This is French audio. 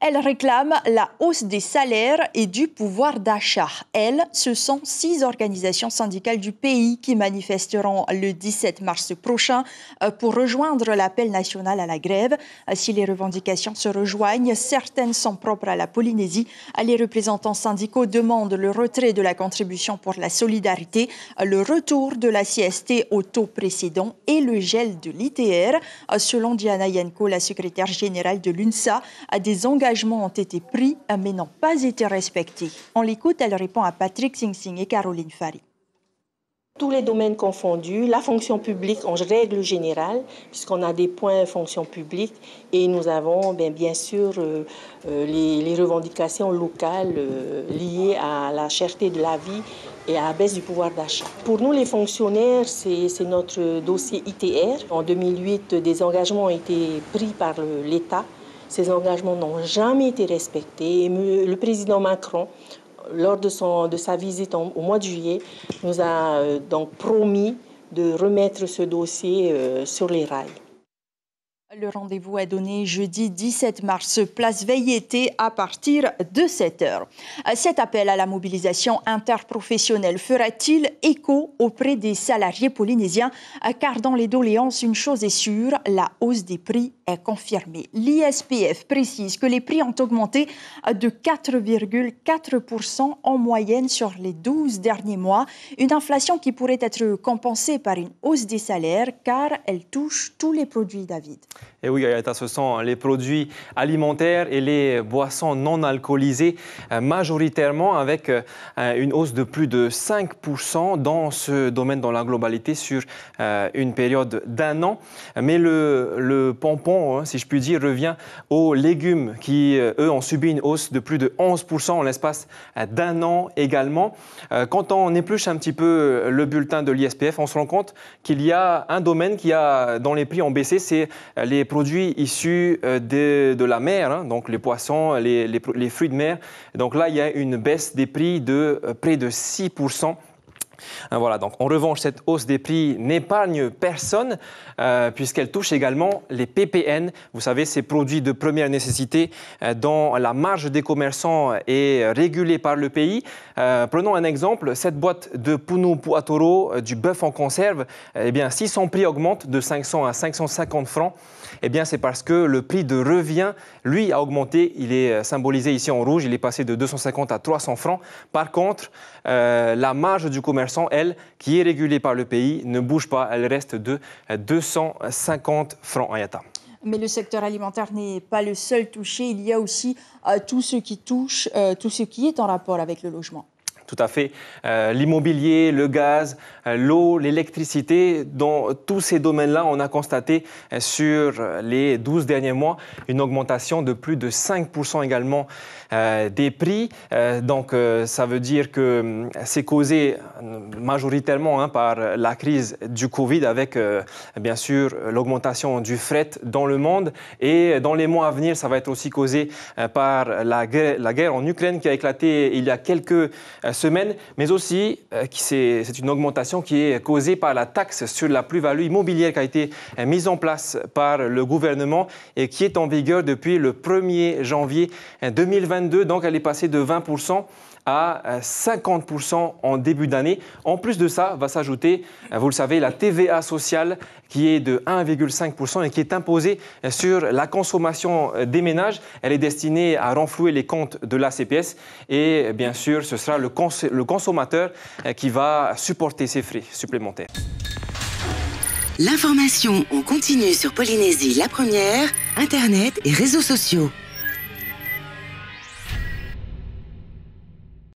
Elles réclament la hausse des salaires et du pouvoir d'achat. Elles, ce sont 6 organisations syndicales du pays qui manifesteront le 17 mars prochain pour rejoindre l'appel national à la grève. Si les revendications se rejoignent, certaines sont propres à la Polynésie. Les représentants syndicaux demandent le retrait de la contribution pour la solidarité, le retour de la CST au taux précédent et le gel de l'ITR. Selon Diana Yenko, la secrétaire générale de l'UNSA, des engagements ont été pris mais n'ont pas été respectés. On l'écoute, elle répond à Patrick Sing et Caroline Fari. Tous les domaines confondus, la fonction publique en règle générale, puisqu'on a des points fonction publique, et nous avons bien sûr les revendications locales liées à la cherté de la vie et à la baisse du pouvoir d'achat. Pour nous, les fonctionnaires, c'est notre dossier ITR. En 2008, des engagements ont été pris par l'État. Ces engagements n'ont jamais été respectés. Le président Macron, lors de sa visite au mois de juillet, nous a donc promis de remettre ce dossier sur les rails. Le rendez-vous est donné jeudi 17 mars, place Veille-été à partir de 7h. Cet appel à la mobilisation interprofessionnelle fera-t-il écho auprès des salariés polynésiens? Car dans les doléances, une chose est sûre, la hausse des prix est confirmée. L'ISPF précise que les prix ont augmenté de 4,4% en moyenne sur les 12 derniers mois. Une inflation qui pourrait être compensée par une hausse des salaires car elle touche tous les produits, David. Et oui, Ayata, ce sont les produits alimentaires et les boissons non alcoolisées majoritairement avec une hausse de plus de 5% dans ce domaine dans la globalité sur une période d'1 an. Mais le pompon, si je puis dire, revient aux légumes qui, eux, ont subi une hausse de plus de 11% en l'espace d'1 an également. Quand on épluche un petit peu le bulletin de l'ISPF, on se rend compte qu'il y a un domaine dont les prix ont baissé, c'est les produits issus de la mer, donc les poissons, les fruits de mer. Donc là, il y a une baisse des prix de près de 6%. Voilà, donc en revanche, cette hausse des prix n'épargne personne puisqu'elle touche également les PPN. Vous savez, ces produits de première nécessité dont la marge des commerçants est régulée par le pays. Prenons un exemple, cette boîte de Punu Puatoro, du bœuf en conserve, si son prix augmente de 500 à 550 francs, c'est parce que le prix de revient, lui, a augmenté. Il est symbolisé ici en rouge, il est passé de 250 à 300 francs. Par contre, la marge du commerçant, elle, qui est régulée par le pays, ne bouge pas. Elle reste de 250 francs, Ayata. Mais le secteur alimentaire n'est pas le seul touché. Il y a aussi tout ce qui est en rapport avec le logement. Tout à fait. L'immobilier, le gaz, l'eau, l'électricité, dans tous ces domaines-là, on a constaté sur les 12 derniers mois une augmentation de plus de 5% également des prix. Donc, ça veut dire que c'est causé majoritairement par la crise du Covid avec, bien sûr, l'augmentation du fret dans le monde. Et dans les mois à venir, ça va être aussi causé par la guerre en Ukraine qui a éclaté il y a quelques semaines, mais aussi c'est une augmentation qui est causée par la taxe sur la plus-value immobilière qui a été mise en place par le gouvernement et qui est en vigueur depuis le 1er janvier 2022. Donc, elle est passée de 20% à 50% en début d'année. En plus de ça, va s'ajouter, vous le savez, la TVA sociale qui est de 1,5% et qui est imposée sur la consommation des ménages. Elle est destinée à renflouer les comptes de l'ACPS et bien sûr, ce sera le consommateur qui va supporter ces frais supplémentaires. L'information en continu sur Polynésie la première, Internet et réseaux sociaux.